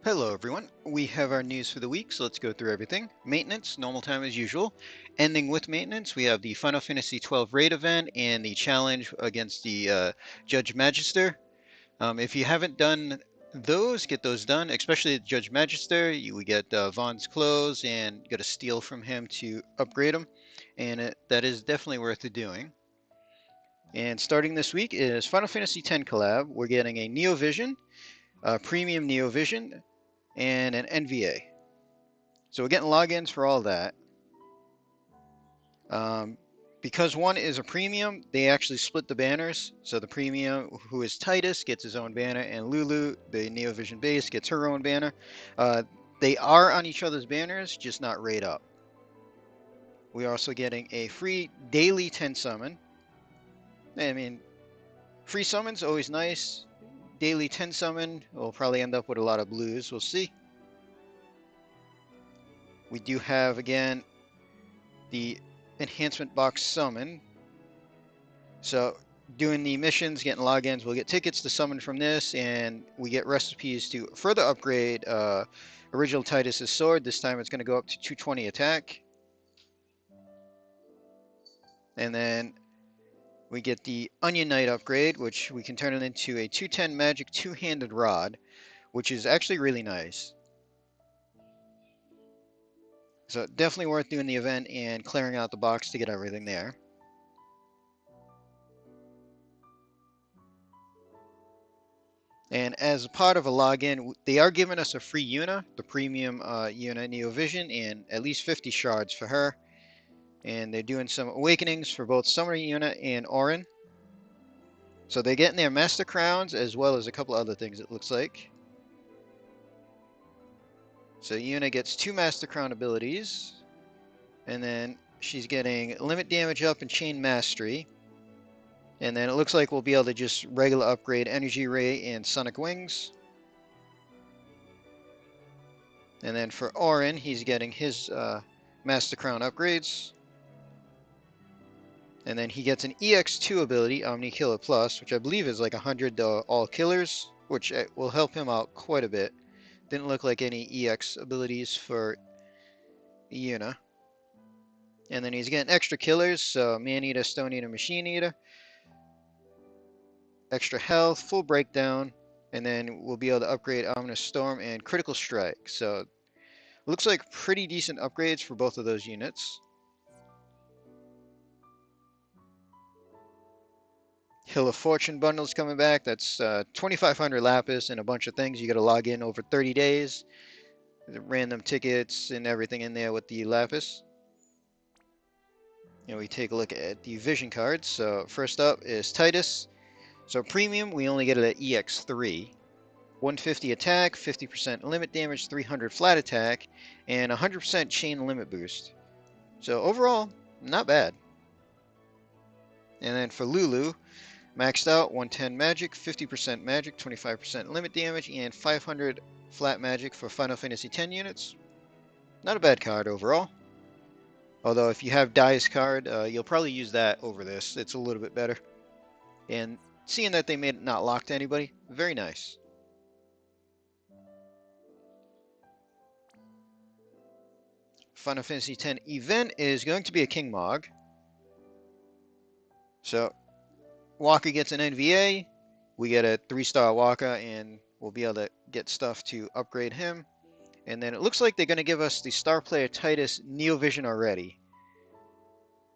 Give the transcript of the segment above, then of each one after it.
Hello everyone, we have our news for the week, so let's go through everything. Maintenance, normal time as usual. Ending with maintenance, we have the Final Fantasy XII raid event and the challenge against the Judge Magister. If you haven't done those, get those done, especially the Judge Magister. We get Vaughn's clothes and get a steal from him to upgrade him, and that is definitely worth it doing. And starting this week is Final Fantasy X collab. We're getting a Neovision, a premium Neovision, and an NVA. So we're getting logins for all that. Because one is a premium, they actually split the banners. So the premium, who is Titus, gets his own banner, and Lulu, the Neovision base, gets her own banner. They are on each other's banners, just not raid up. We're also getting a free daily 10 summon. I mean, free summons, always nice. Daily 10 summon, we'll probably end up with a lot of blues, we'll see. We do have, again, the enhancement box summon. So doing the missions, getting logins, we'll get tickets to summon from this, and we get recipes to further upgrade original Titus's sword. This time it's going to go up to 220 attack. And then we get the Onion Knight upgrade, which we can turn it into a 210 magic two-handed rod, which is actually really nice. So definitely worth doing the event and clearing out the box to get everything there. And as a part of a login, they are giving us a free Una, the premium Una Neovision, and at least 50 shards for her. And they're doing some awakenings for both Summoner Una and Auron. So they're getting their Master Crowns as well as a couple other things, it looks like. So Una gets 2 Master Crown abilities. And then she's getting limit damage up and Chain Mastery. And then it looks like we'll be able to just regular upgrade Energy Ray and Sonic Wings. And then for Auron, he's getting his Master Crown upgrades. And then he gets an EX2 ability, Omni Killer Plus, which I believe is like 100 all killers, which will help him out quite a bit. Didn't look like any EX abilities for Una. And then he's getting extra killers, so Man Eater, Stone Eater, Machine Eater. Extra health, full breakdown, and then we'll be able to upgrade Ominous Storm and Critical Strike. So looks like pretty decent upgrades for both of those units. Hill of Fortune bundles coming back. That's 2,500 Lapis and a bunch of things. You got to log in over 30 days. The random tickets and everything in there with the Lapis. And we take a look at the vision cards. So first up is Titus. So premium, we only get it at EX3. 150 attack, 50% limit damage, 300 flat attack, and 100% chain limit boost. So overall, not bad. And then for Lulu, maxed out 110 magic, 50% magic, 25% limit damage, and 500 flat magic for Final Fantasy X units. Not a bad card overall. Although if you have Dai's card, you'll probably use that over this. It's a little bit better. And seeing that they made it not locked to anybody, very nice. Final Fantasy X event is going to be a King Mog. So Waka gets an NVA, we get a 3-star Waka, and we'll be able to get stuff to upgrade him. And then it looks like they're going to give us the star player Titus Neovision already.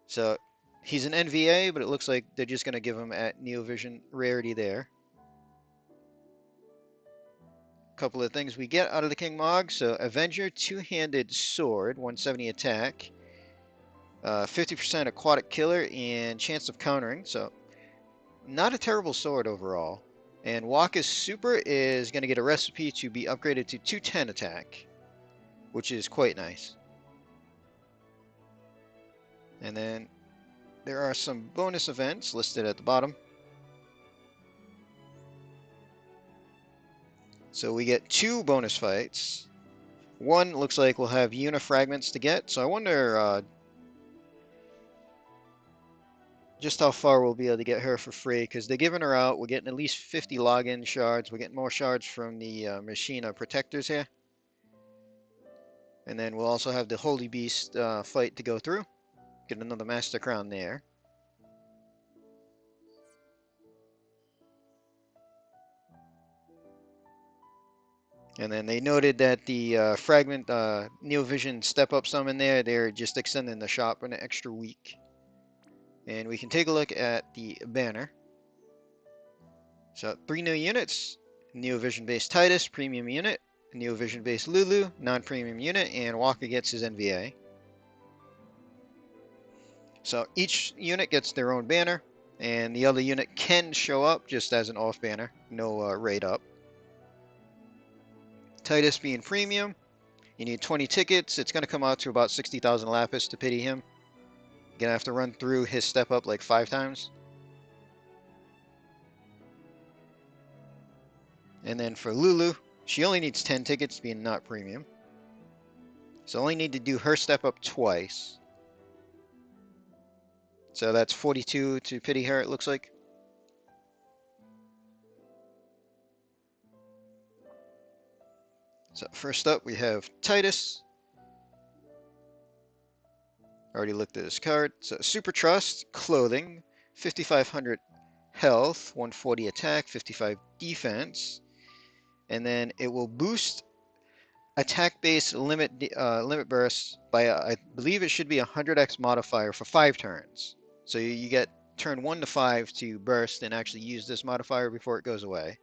So he's an NVA, but it looks like they're just going to give him at Neovision rarity there. Couple of things we get out of the King Mog. So Avenger, two-handed sword, 170 attack, 50% aquatic killer, and chance of countering. So not a terrible sword overall. And Wakka's super is going to get a recipe to be upgraded to 210 attack, which is quite nice. And then there are some bonus events listed at the bottom. So we get 2 bonus fights. One looks like we'll have Una fragments to get. So I wonder, just how far we'll be able to get her for free, because they're giving her out. We're getting at least 50 login shards. We're getting more shards from the Machina protectors here. And then we'll also have the Holy Beast fight to go through. Get another Master Crown there. And then they noted that the fragment Neovision step-up summon there, they're just extending the shop for an extra week. And we can take a look at the banner. So 3 new units, Neovision-based Titus, premium unit, Neovision-based Lulu, non-premium unit, and Waka gets his NVA. So each unit gets their own banner, and the other unit can show up just as an off banner, no raid up. Titus being premium, you need 20 tickets. It's going to come out to about 60,000 lapis to pity him. You're going to have to run through his step up like 5 times. And then for Lulu, she only needs 10 tickets being not premium. So only need to do her step up twice. So that's 42 to pity her, it looks like. So first up we have Titus. Already looked at his card. So Super Trust, Clothing, 5,500 health, 140 attack, 55 defense. And then it will boost attack-based limit burst by, I believe it should be 100x modifier for 5 turns. So you get turn 1 to 5 to burst and actually use this modifier before it goes away.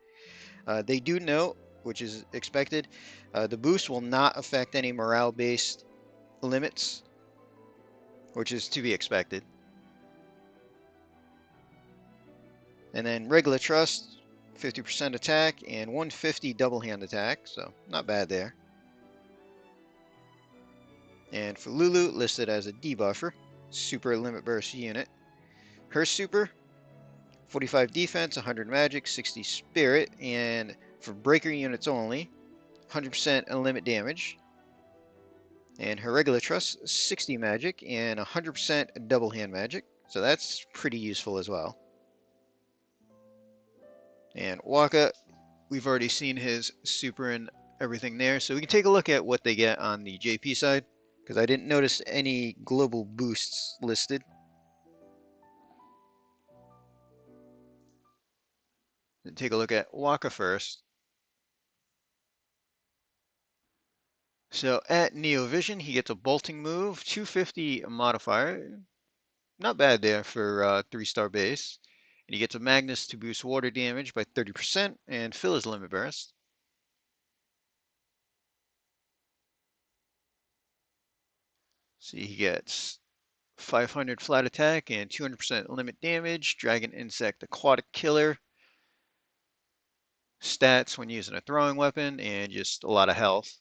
They do note, which is expected, the boost will not affect any morale-based limits, which is to be expected. And then regular trust, 50% attack and 150 double hand attack, so not bad there. And for Lulu, listed as a debuffer, super limit burst unit. Her super, 45 defense, 100 magic, 60 spirit, and for breaker units only, 100% limit damage. And her regular trust, 60 magic and 100% double hand magic, so that's pretty useful as well. And Waka, we've already seen his super and everything there, so we can take a look at what they get on the JP side, because I didn't notice any global boosts listed. Take a look at Waka first. So at Neovision, he gets a bolting move, 250 modifier. Not bad there for 3-star base. And he gets a Magnus to boost water damage by 30% and fill his limit burst. See, he gets 500 flat attack and 200% limit damage, dragon insect aquatic killer, stats when using a throwing weapon, and just a lot of health.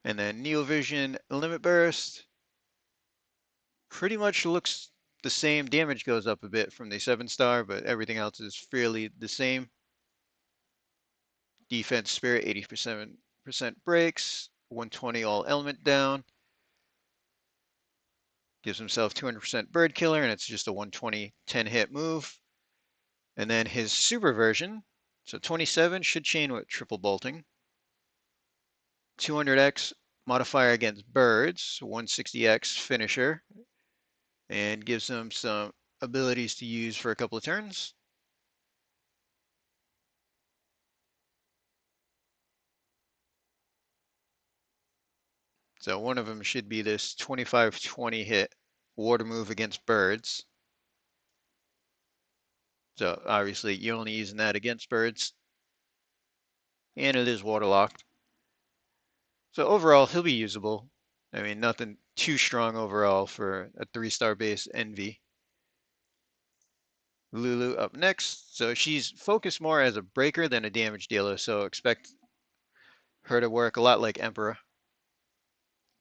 And then Neovision limit burst pretty much looks the same. Damage goes up a bit from the 7-star, but everything else is fairly the same. Defense spirit, 87% breaks, 120 all element down. Gives himself 200% bird killer, and it's just a 120 10 hit move. And then his super version, so 27 should chain with triple bolting. 200x modifier against birds, 160x finisher, and gives him some abilities to use for a couple of turns. So one of them should be this 25-20 hit water move against birds. So obviously you're only using that against birds. And it is waterlocked. So overall, he'll be usable. I mean, nothing too strong overall for a 3-star base Envy. Lulu up next. So she's focused more as a breaker than a damage dealer, so expect her to work a lot like Emperor.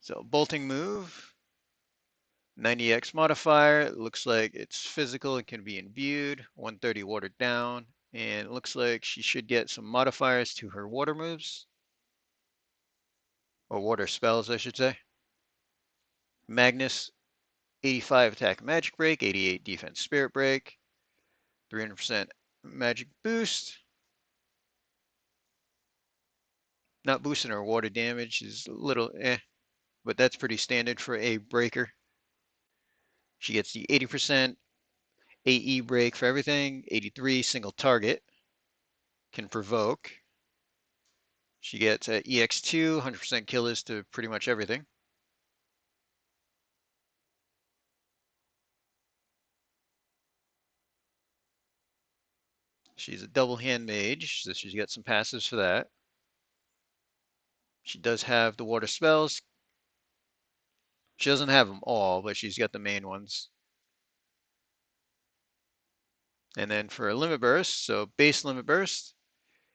So bolting move, 90x modifier, looks like it's physical and can be imbued, 130 watered down, and it looks like she should get some modifiers to her water moves, or water spells I should say. Magnus, 85 attack magic break, 88 defense spirit break, 300% magic boost. Not boosting her water damage is a little but that's pretty standard for a breaker. She gets the 80% AE break for everything, 83 single target, can provoke. She gets EX2, 100% killers to pretty much everything. She's a double hand mage, so she's got some passives for that. She does have the water spells. She doesn't have them all, but she's got the main ones. And then for a limit burst, so base limit burst,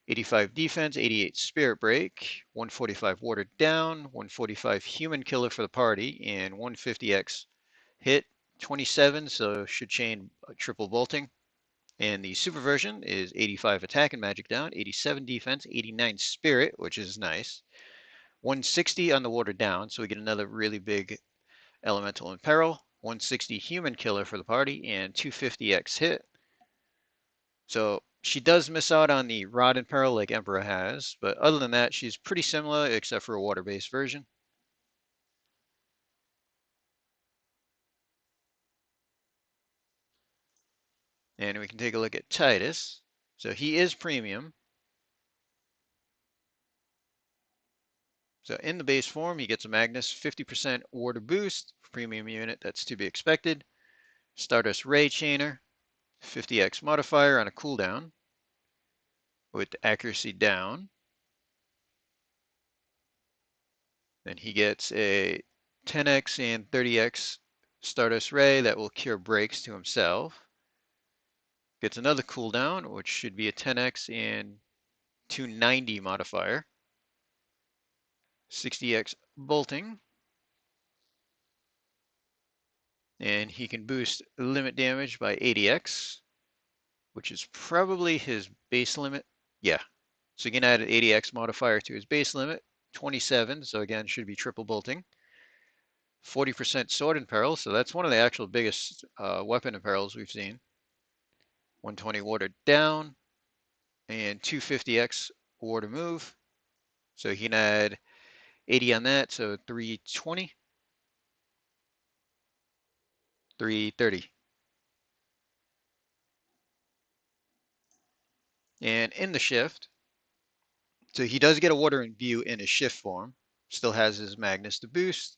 85 defense, 88 spirit break, 145 watered down, 145 human killer for the party, and 150x hit, 27, so should chain triple bolting. And the super version is 85 attack and magic down, 87 defense, 89 spirit, which is nice. 160 on the water down, so we get another really big elemental in peril. 160 human killer for the party, and 250x hit. So she does miss out on the rod in peril like Emperor has, but other than that, she's pretty similar except for a water-based version. And we can take a look at Titus. So he is premium. So in the base form, he gets a Magnus 50% water boost, premium unit, that's to be expected. Stardust Ray Chainer, 50x modifier on a cooldown with accuracy down. Then he gets a 10x and 30x Stardust Ray that will cure breaks to himself. Gets another cooldown, which should be a 10x and 290 modifier. 60x bolting. And he can boost limit damage by 80x, which is probably his base limit. Yeah. So he can add an 80x modifier to his base limit. 27, so again, should be triple bolting. 40% sword in peril, so that's one of the actual biggest weapon in perils we've seen. 120 watered down, and 250x water move. So he can add 80 on that, so 320, 330. And in the shift, so he does get a water in view in his shift form. Still has his Magnus to boost.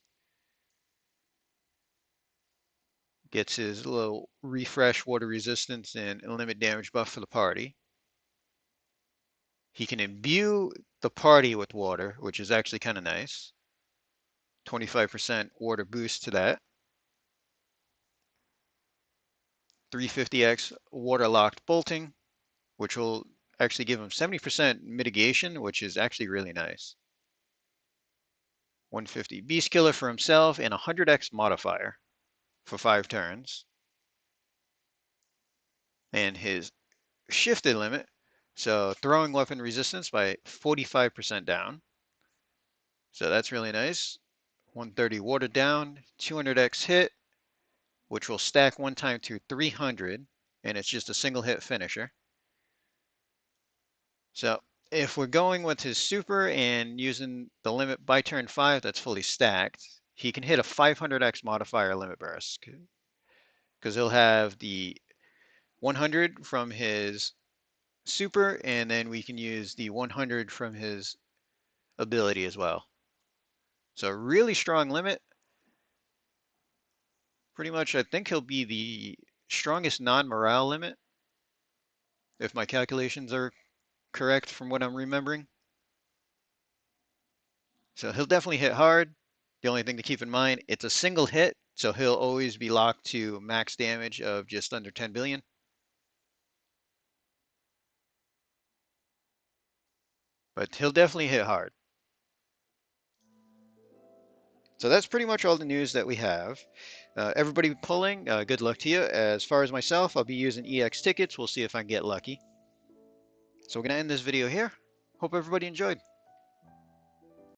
Gets his little refresh water resistance and limit damage buff for the party. He can imbue the party with water, which is actually kind of nice. 25% water boost to that. 350x water locked bolting, which will actually give him 70% mitigation, which is actually really nice. 150 beast killer for himself and 100x modifier for 5 turns. And his shifted limit, so throwing weapon resistance by 45% down. So that's really nice. 130 watered down, 200x hit, which will stack one time to 300, and it's just a single hit finisher. So if we're going with his super and using the limit by turn 5 that's fully stacked, he can hit a 500x modifier limit burst, because he'll have the 100 from his super, and then we can use the 100 from his ability as well. So really strong limit. Pretty much, I think he'll be the strongest non-morale limit, if my calculations are correct from what I'm remembering. So he'll definitely hit hard. The only thing to keep in mind, it's a single hit, so he'll always be locked to max damage of just under 10 billion. But he'll definitely hit hard. So that's pretty much all the news that we have. Everybody pulling, good luck to you. As far as myself, I'll be using EX tickets. We'll see if I can get lucky. So we're going to end this video here. Hope everybody enjoyed.